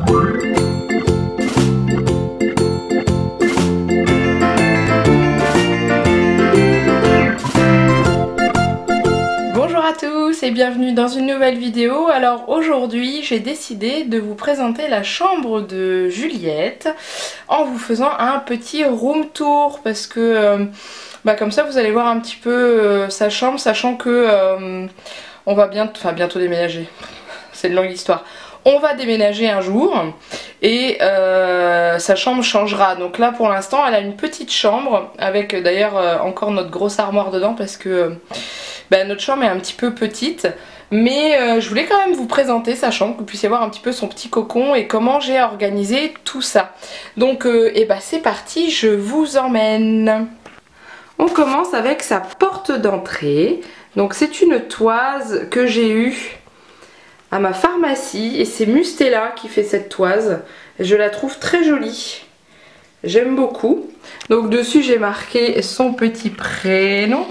Bonjour à tous et bienvenue dans une nouvelle vidéo. Alors aujourd'hui j'ai décidé de vous présenter la chambre de Juliette en vous faisant un petit room tour parce que comme ça vous allez voir un petit peu sa chambre, sachant que on va bientôt déménager. C'est une longue histoire. On va déménager un jour et sa chambre changera. Donc là pour l'instant elle a une petite chambre avec d'ailleurs encore notre grosse armoire dedans parce que notre chambre est un petit peu petite. Mais je voulais quand même vous présenter sa chambre, que vous puissiez voir un petit peu son petit cocon et comment j'ai organisé tout ça. Donc c'est parti, je vous emmène. On commence avec sa porte d'entrée. Donc c'est une toise que j'ai eue à ma pharmacie et c'est Mustela qui fait cette toise. Je la trouve très jolie. J'aime beaucoup. Donc dessus j'ai marqué son petit prénom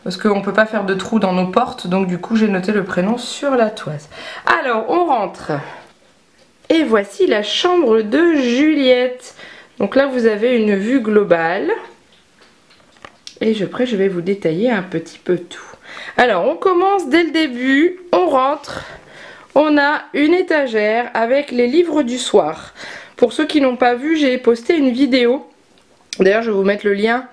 parce qu'on ne peut pas faire de trous dans nos portes. Donc du coup j'ai noté le prénom sur la toise. Alors on rentre. Et voici la chambre de Juliette. Donc là vous avez une vue globale. Et après je vais vous détailler un petit peu tout. Alors on commence dès le début. On rentre. On a une étagère avec les livres du soir. Pour ceux qui n'ont pas vu, j'ai posté une vidéo. D'ailleurs, je vais vous mettre le lien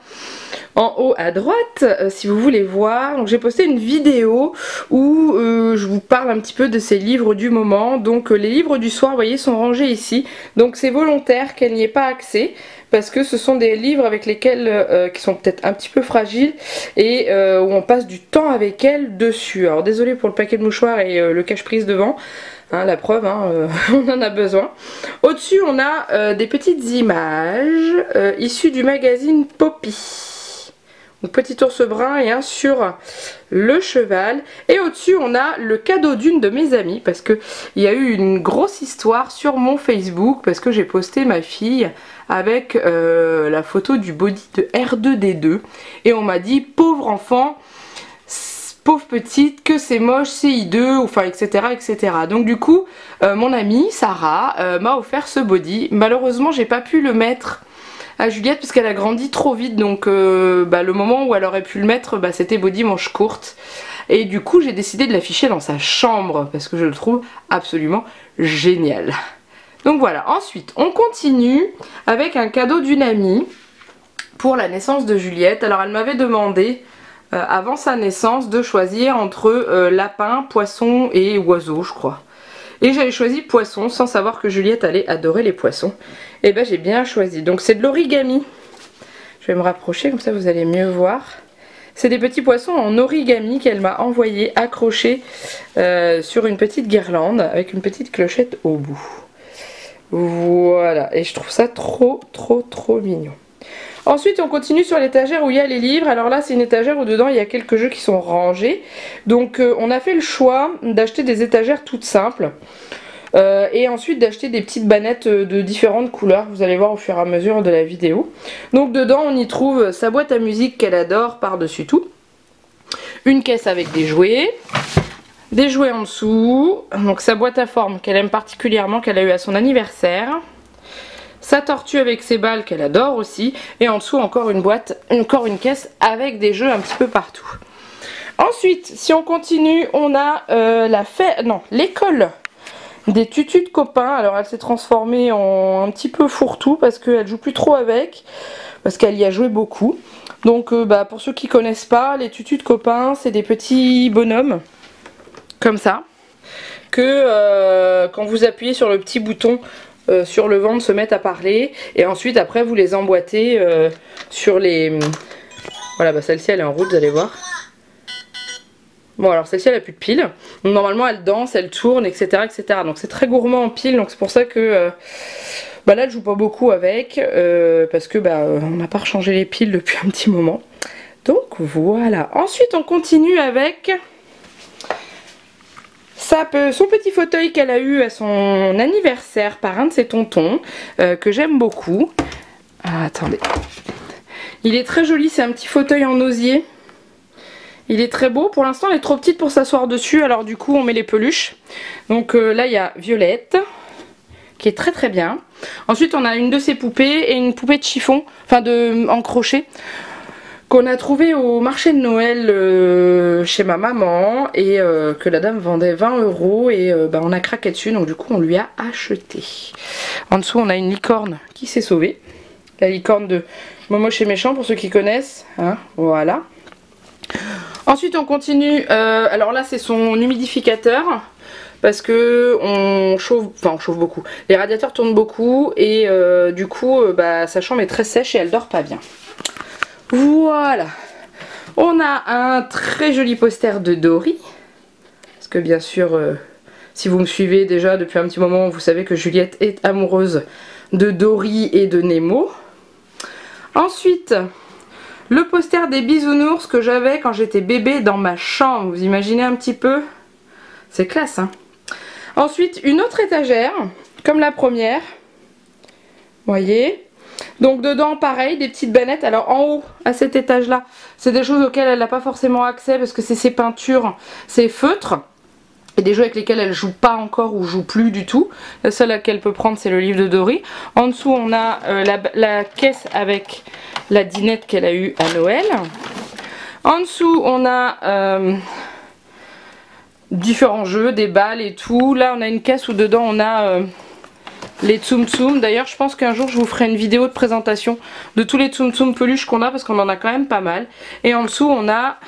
en haut à droite si vous voulez voir. Donc j'ai posté une vidéo où je vous parle un petit peu de ces livres du moment. Donc les livres du soir, vous voyez, sont rangés ici. Donc c'est volontaire qu'elle n'y ait pas accès. Parce que ce sont des livres avec lesquels qui sont peut-être un petit peu fragiles et où on passe du temps avec elles dessus. Alors désolé pour le paquet de mouchoirs et le cache-prise devant, hein, la preuve, on en a besoin. Au-dessus on a des petites images issues du magazine Poppy. Donc petit ours brun et un sur le cheval. Et au-dessus on a le cadeau d'une de mes amies parce qu'il y a eu une grosse histoire sur mon Facebook parce que j'ai posté ma fille avec la photo du body de R2D2 et on m'a dit pauvre enfant, pauvre petite, que c'est moche, c'est hideux, enfin etc etc. Donc du coup mon amie Sarah m'a offert ce body. Malheureusement j'ai pas pu le mettre à Juliette parce qu'elle a grandi trop vite, donc le moment où elle aurait pu le mettre c'était body manche courte et du coup j'ai décidé de l'afficher dans sa chambre parce que je le trouve absolument génial. Donc voilà, ensuite on continue avec un cadeau d'une amie pour la naissance de Juliette. Alors elle m'avait demandé avant sa naissance de choisir entre lapin, poisson et oiseau je crois. Et j'avais choisi poisson sans savoir que Juliette allait adorer les poissons. Et j'ai bien choisi. Donc c'est de l'origami. Je vais me rapprocher comme ça vous allez mieux voir. C'est des petits poissons en origami qu'elle m'a envoyé accrochés sur une petite guirlande avec une petite clochette au bout. Voilà, et je trouve ça trop mignon. Ensuite on continue sur l'étagère où il y a les livres. Alors là c'est une étagère où dedans il y a quelques jeux qui sont rangés. Donc on a fait le choix d'acheter des étagères toutes simples. Et ensuite d'acheter des petites bannettes de différentes couleurs. Vous allez voir au fur et à mesure de la vidéo. Donc dedans on y trouve sa boîte à musique qu'elle adore par-dessus tout. Une caisse avec des jouets. Des jouets en dessous. Donc sa boîte à forme qu'elle aime particulièrement, qu'elle a eu à son anniversaire. Sa tortue avec ses balles qu'elle adore aussi. Et en dessous encore une boîte, encore une caisse avec des jeux un petit peu partout. Ensuite, si on continue, on a l'école des tutus de copains. Alors elle s'est transformée en un petit peu fourre-tout parce qu'elle joue plus trop avec. Parce qu'elle y a joué beaucoup. Donc pour ceux qui connaissent pas, les tutus de copains, c'est des petits bonhommes. Comme ça. Que quand vous appuyez sur le petit bouton sur le ventre se mettent à parler et ensuite après vous les emboîtez sur les... Voilà celle-ci elle est en route, vous allez voir. Bon alors celle-ci elle a plus de piles. Donc normalement elle danse, elle tourne etc etc. Donc c'est très gourmand en piles, donc c'est pour ça que là elle joue pas beaucoup avec parce que on n'a pas rechangé les piles depuis un petit moment. Donc voilà. Ensuite on continue avec son petit fauteuil qu'elle a eu à son anniversaire par un de ses tontons que j'aime beaucoup. Ah, attendez, il est très joli, c'est un petit fauteuil en osier. Il est très beau, pour l'instant elle est trop petite pour s'asseoir dessus, alors du coup on met les peluches. Donc là il y a Violette, qui est très très bien. Ensuite on a une de ces poupées et une poupée de chiffon, enfin en crochet, qu'on a trouvé au marché de Noël chez ma maman et que la dame vendait 20 € et on a craqué dessus, donc du coup on lui a acheté. En dessous on a une licorne qui s'est sauvée, la licorne de Momo chez Méchant pour ceux qui connaissent, hein, voilà. Ensuite on continue, alors là c'est son humidificateur parce que on chauffe beaucoup, les radiateurs tournent beaucoup et du coup sa chambre est très sèche et elle dort pas bien. Voilà, on a un très joli poster de Dory, parce que bien sûr si vous me suivez déjà depuis un petit moment vous savez que Juliette est amoureuse de Dory et de Nemo. Ensuite le poster des bisounours que j'avais quand j'étais bébé dans ma chambre, vous imaginez un petit peu? C'est classe, hein. Ensuite une autre étagère, comme la première, voyez. Donc dedans pareil, des petites bannettes. Alors en haut, à cet étage là, c'est des choses auxquelles elle n'a pas forcément accès parce que c'est ses peintures, ses feutres. Et des jeux avec lesquels elle joue pas encore ou joue plus du tout. La seule qu'elle peut prendre c'est le livre de Dory. En dessous on a la caisse avec la dinette qu'elle a eue à Noël. En dessous on a différents jeux, des balles et tout. Là on a une caisse où dedans on a les Tsum Tsum. D'ailleurs je pense qu'un jour je vous ferai une vidéo de présentation de tous les Tsum Tsum peluches qu'on a parce qu'on en a quand même pas mal. Et en dessous on a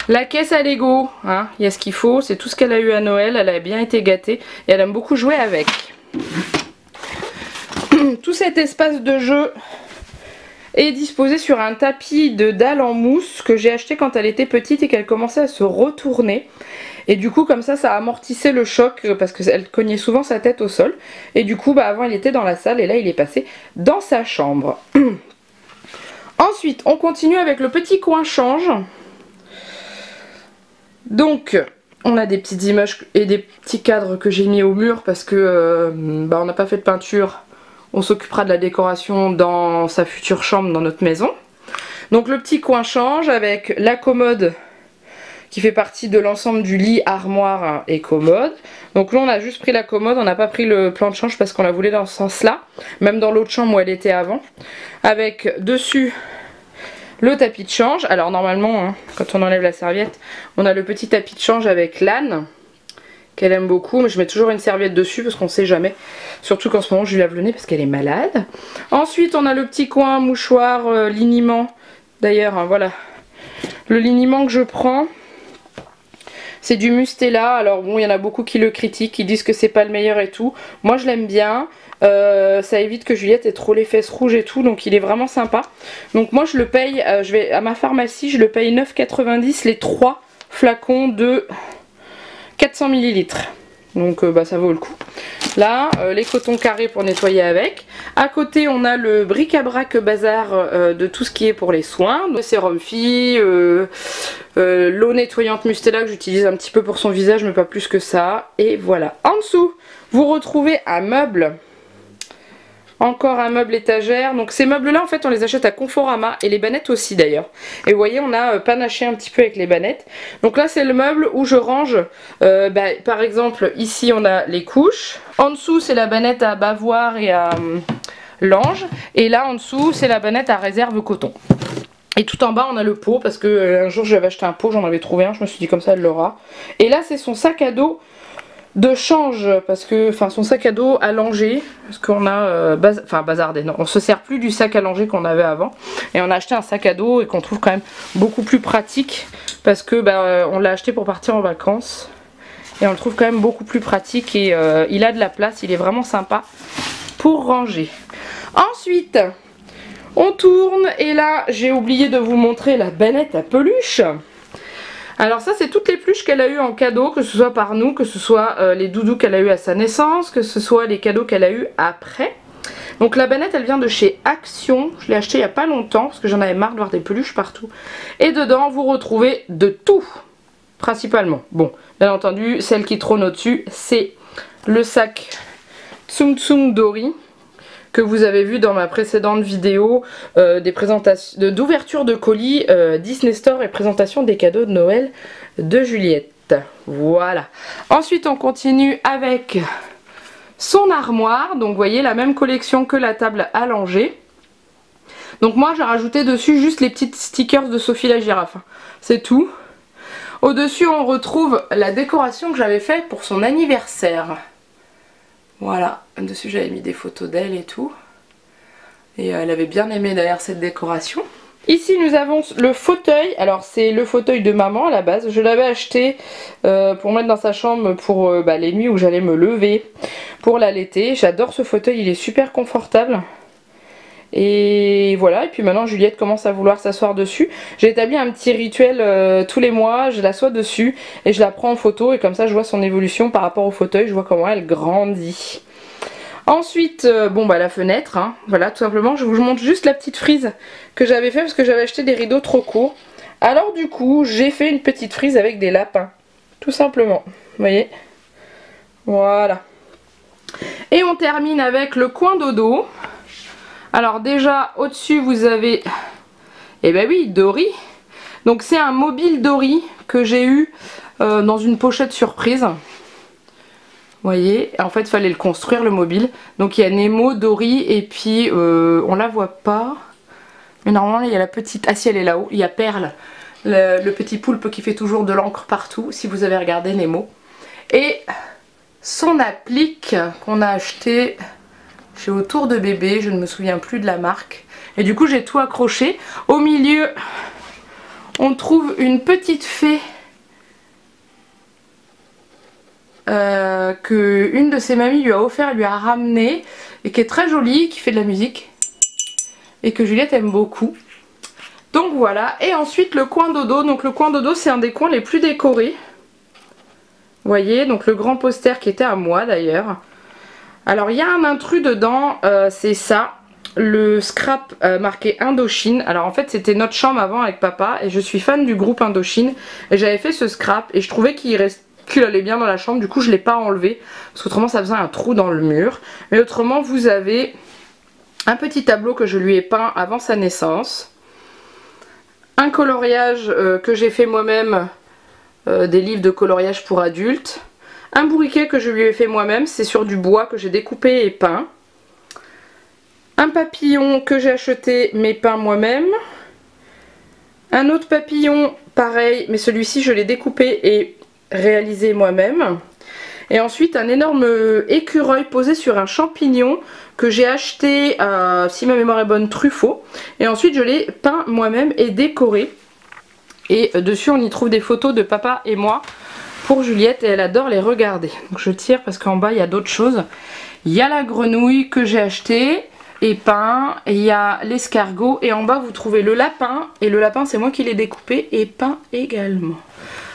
la caisse à Lego, hein, il y a ce qu'il faut, c'est tout ce qu'elle a eu à Noël, elle a bien été gâtée et elle aime beaucoup jouer avec. Tout cet espace de jeu est disposé sur un tapis de dalle en mousse que j'ai acheté quand elle était petite et qu'elle commençait à se retourner. Et du coup comme ça amortissait le choc parce qu'elle cognait souvent sa tête au sol. Et du coup avant il était dans la salle et là il est passé dans sa chambre. Ensuite on continue avec le petit coin change. Donc on a des petites images et des petits cadres que j'ai mis au mur parce que on n'a pas fait de peinture. On s'occupera de la décoration dans sa future chambre dans notre maison. Donc le petit coin change avec la commode qui fait partie de l'ensemble du lit, armoire et commode. Donc là on a juste pris la commode, on n'a pas pris le plan de change parce qu'on la voulait dans ce sens là. Même dans l'autre chambre où elle était avant. Avec dessus le tapis de change. Alors normalement hein, quand on enlève la serviette on a le petit tapis de change avec l'âne qu'elle aime beaucoup, mais je mets toujours une serviette dessus parce qu'on sait jamais, surtout qu'en ce moment je lui lave le nez parce qu'elle est malade. Ensuite on a le petit coin mouchoir liniment, d'ailleurs hein, voilà le liniment que je prends, c'est du Mustela. Alors bon il y en a beaucoup qui le critiquent, qui disent que c'est pas le meilleur et tout, moi je l'aime bien. Ça évite que Juliette ait trop les fesses rouges et tout, donc il est vraiment sympa. Donc moi je le paye, je vais à ma pharmacie, je le paye 9,90 € les 3 flacons de 400 ml. Donc ça vaut le coup. Là les cotons carrés pour nettoyer avec. À côté on a le bric-à-brac bazar de tout ce qui est pour les soins, le sérum fille, l'eau nettoyante Mustela que j'utilise un petit peu pour son visage mais pas plus que ça. Et voilà. En dessous vous retrouvez un meuble. Encore un meuble étagère. Donc ces meubles là en fait on les achète à Conforama et les bannettes aussi d'ailleurs. Et vous voyez on a panaché un petit peu avec les bannettes. Donc là c'est le meuble où je range par exemple ici on a les couches. En dessous c'est la bannette à bavoir et à l'ange. Et là en dessous c'est la bannette à réserve coton. Et tout en bas on a le pot parce que un jour j'avais acheté un pot, j'en avais trouvé un, je me suis dit comme ça elle l'aura. Et là c'est son sac à dos de change parce que son sac à dos allongé parce qu'on a bazardé, non on se sert plus du sac allongé qu'on avait avant et on a acheté un sac à dos et qu'on trouve quand même beaucoup plus pratique parce que on l'a acheté pour partir en vacances et on le trouve quand même beaucoup plus pratique et il a de la place, il est vraiment sympa pour ranger. Ensuite on tourne et là j'ai oublié de vous montrer la bannette à peluche. Alors ça c'est toutes les peluches qu'elle a eu en cadeau, que ce soit par nous, que ce soit les doudous qu'elle a eu à sa naissance, que ce soit les cadeaux qu'elle a eu après. Donc la bannette elle vient de chez Action, je l'ai achetée il n'y a pas longtemps parce que j'en avais marre de voir des peluches partout. Et dedans vous retrouvez de tout, principalement. Bon, bien entendu celle qui trône au-dessus c'est le sac Tsum Tsum Dory que vous avez vu dans ma précédente vidéo des présentations d'ouverture de colis Disney Store et présentation des cadeaux de Noël de Juliette. suite. Voilà. Ensuite on continue avec son armoire. Donc vous voyez la même collection que la table à langer. Donc moi j'ai rajouté dessus juste les petites stickers de Sophie la girafe. C'est tout. Au dessus on retrouve la décoration que j'avais faite pour son anniversaire. Voilà. Dessus j'avais mis des photos d'elle et tout. Et elle avait bien aimé d'ailleurs cette décoration. Ici nous avons le fauteuil. Alors c'est le fauteuil de maman à la base. Je l'avais acheté pour mettre dans sa chambre pour les nuits où j'allais me lever pour l'allaiter. J'adore ce fauteuil, il est super confortable. Et voilà, et puis maintenant Juliette commence à vouloir s'asseoir dessus. J'ai établi un petit rituel tous les mois, je l'assois dessus et je la prends en photo et comme ça je vois son évolution par rapport au fauteuil, je vois comment elle grandit. Ensuite, la fenêtre, hein, voilà tout simplement, je vous montre juste la petite frise que j'avais fait parce que j'avais acheté des rideaux trop courts. Alors du coup, j'ai fait une petite frise avec des lapins, tout simplement, vous voyez. Voilà. Et on termine avec le coin dodo. Alors déjà au-dessus vous avez, eh ben oui, Dory. Donc c'est un mobile Dory que j'ai eu dans une pochette surprise. Vous voyez, en fait il fallait le construire le mobile. Donc il y a Nemo, Dory et puis on la voit pas. Mais normalement il y a la petite, ah si elle est là-haut, il y a Perle, le petit poulpe qui fait toujours de l'encre partout si vous avez regardé Nemo. Et son applique qu'on a acheté chez Autour de Bébé, je ne me souviens plus de la marque. Et du coup j'ai tout accroché. Au milieu, on trouve une petite fée que une de ses mamies lui a offert, lui a ramené et qui est très jolie, qui fait de la musique et que Juliette aime beaucoup. Donc voilà. Et ensuite le coin dodo. Donc le coin dodo c'est un des coins les plus décorés. Vous voyez, donc le grand poster qui était à moi d'ailleurs. Alors il y a un intrus dedans, c'est ça, le scrap marqué Indochine. Alors en fait c'était notre chambre avant avec papa et je suis fan du groupe Indochine. Et j'avais fait ce scrap et je trouvais qu'il allait bien dans la chambre, du coup je ne l'ai pas enlevé. Parce qu'autrement ça faisait un trou dans le mur. Mais autrement vous avez un petit tableau que je lui ai peint avant sa naissance. Un coloriage que j'ai fait moi-même, des livres de coloriage pour adultes. Un bourriquet que je lui ai fait moi-même, c'est sur du bois que j'ai découpé et peint. Un papillon que j'ai acheté mais peint moi-même. Un autre papillon pareil, mais celui-ci je l'ai découpé et réalisé moi-même. Et ensuite un énorme écureuil posé sur un champignon que j'ai acheté, si ma mémoire est bonne, Truffaut. Et ensuite je l'ai peint moi-même et décoré. Et dessus on y trouve des photos de papa et moi pour Juliette et elle adore les regarder. Donc je tire parce qu'en bas il y a d'autres choses. Il y a la grenouille que j'ai achetée et peint. Et il y a l'escargot et en bas vous trouvez le lapin. Et le lapin c'est moi qui l'ai découpé et peint également.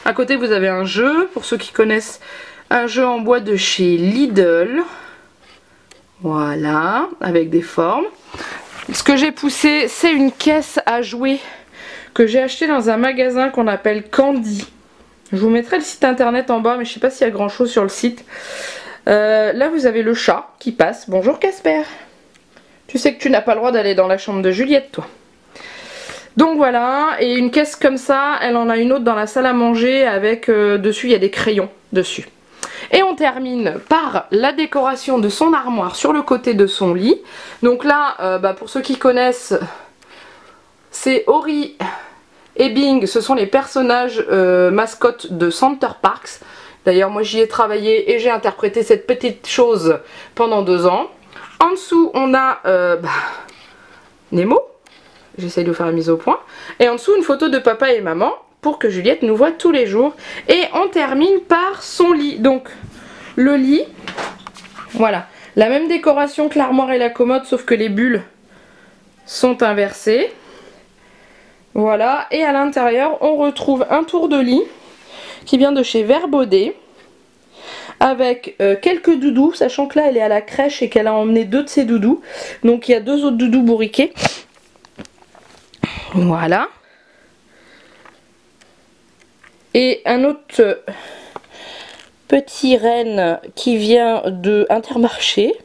À côté vous avez un jeu, pour ceux qui connaissent, un jeu en bois de chez Lidl. Voilà, avec des formes. Ce que j'ai poussé c'est une caisse à jouer que j'ai acheté dans un magasin qu'on appelle Candy. Je vous mettrai le site internet en bas mais je sais pas s'il y a grand chose sur le site. Là vous avez le chat qui passe. Bonjour Casper. Tu sais que tu n'as pas le droit d'aller dans la chambre de Juliette toi. Donc voilà, et une caisse comme ça, elle en a une autre dans la salle à manger avec dessus il y a des crayons dessus. Et on termine par la décoration de son armoire sur le côté de son lit. Donc là, pour ceux qui connaissent, c'est Ori et Bing, ce sont les personnages mascottes de Center Parks. D'ailleurs moi j'y ai travaillé et j'ai interprété cette petite chose pendant 2 ans. En dessous on a Nemo, j'essaye de faire la mise au point. Et en dessous une photo de papa et maman pour que Juliette nous voit tous les jours. Et on termine par son lit. Donc le lit, voilà, la même décoration que l'armoire et la commode sauf que les bulles sont inversées. Voilà, et à l'intérieur on retrouve un tour de lit qui vient de chez Verbaudet avec quelques doudous, sachant que là elle est à la crèche et qu'elle a emmené 2 de ses doudous. Donc il y a 2 autres doudous bourriqués. Voilà. Et un autre petit renne qui vient de Intermarché.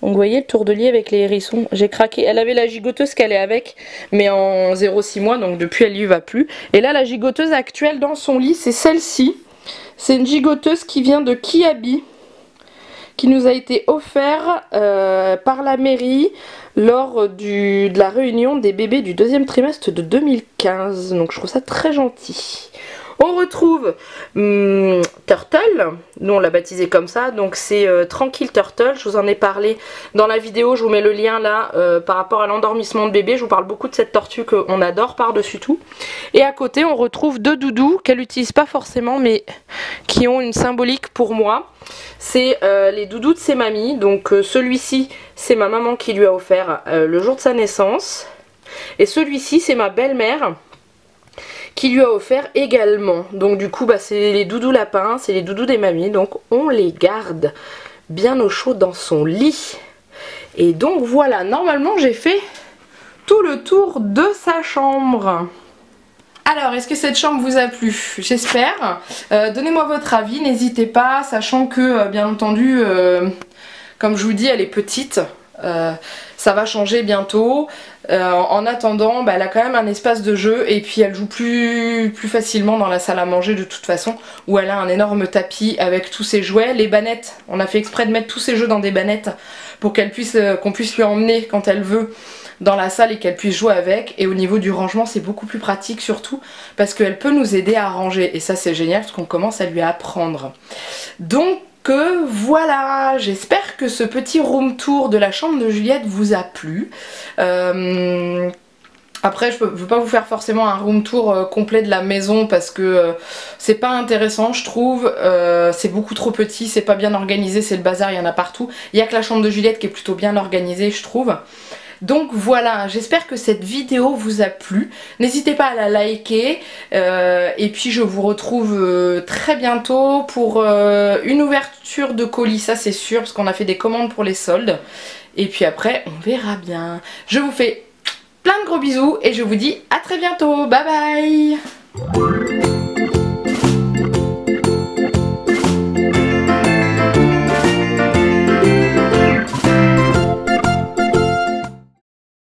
Donc vous voyez le tour de lit avec les hérissons, j'ai craqué. Elle avait la gigoteuse qu'elle est avec, mais en 0,6 mois, donc depuis elle y va plus. Et là la gigoteuse actuelle dans son lit, c'est celle-ci. C'est une gigoteuse qui vient de Kiabi, qui nous a été offert par la mairie lors de la réunion des bébés du deuxième trimestre de 2015. Donc je trouve ça très gentil. On retrouve Turtle, nous on l'a baptisé comme ça, donc c'est Tranquille Turtle, je vous en ai parlé dans la vidéo, je vous mets le lien là par rapport à l'endormissement de bébé, je vous parle beaucoup de cette tortue qu'on adore par-dessus tout. Et à côté on retrouve deux doudous qu'elle n'utilise pas forcément mais qui ont une symbolique pour moi. C'est les doudous de ses mamies, donc celui-ci c'est ma maman qui lui a offert le jour de sa naissance, et celui-ci c'est ma belle-mère qui lui a offert également. Donc du coup bah, c'est les doudous lapins, c'est les doudous des mamies, donc on les garde bien au chaud dans son lit. Et donc voilà, normalement j'ai fait tout le tour de sa chambre. Alors, est-ce que cette chambre vous a plu? J'espère. Donnez-moi votre avis, n'hésitez pas, sachant que bien entendu, comme je vous dis, elle est petite. Ça va changer bientôt. En attendant, bah, elle a quand même un espace de jeu et puis elle joue plus facilement dans la salle à manger de toute façon, où elle a un énorme tapis avec tous ses jouets. Les bannettes, on a fait exprès de mettre tous ses jeux dans des bannettes pour qu'on puisse lui emmener quand elle veut dans la salle et qu'elle puisse jouer avec. Et au niveau du rangement c'est beaucoup plus pratique, surtout parce qu'elle peut nous aider à ranger et ça c'est génial parce qu'on commence à lui apprendre. Donc voilà, j'espère que ce petit room tour de la chambre de Juliette vous a plu. Après je ne veux pas vous faire forcément un room tour complet de la maison parce que c'est pas intéressant je trouve, c'est beaucoup trop petit, c'est pas bien organisé, c'est le bazar, il y en a partout. Il n'y a que la chambre de Juliette qui est plutôt bien organisée je trouve. Donc voilà, j'espère que cette vidéo vous a plu. N'hésitez pas à la liker. Et puis je vous retrouve très bientôt pour une ouverture de colis, ça c'est sûr, parce qu'on a fait des commandes pour les soldes. Et puis après, on verra bien. Je vous fais plein de gros bisous et je vous dis à très bientôt. Bye bye!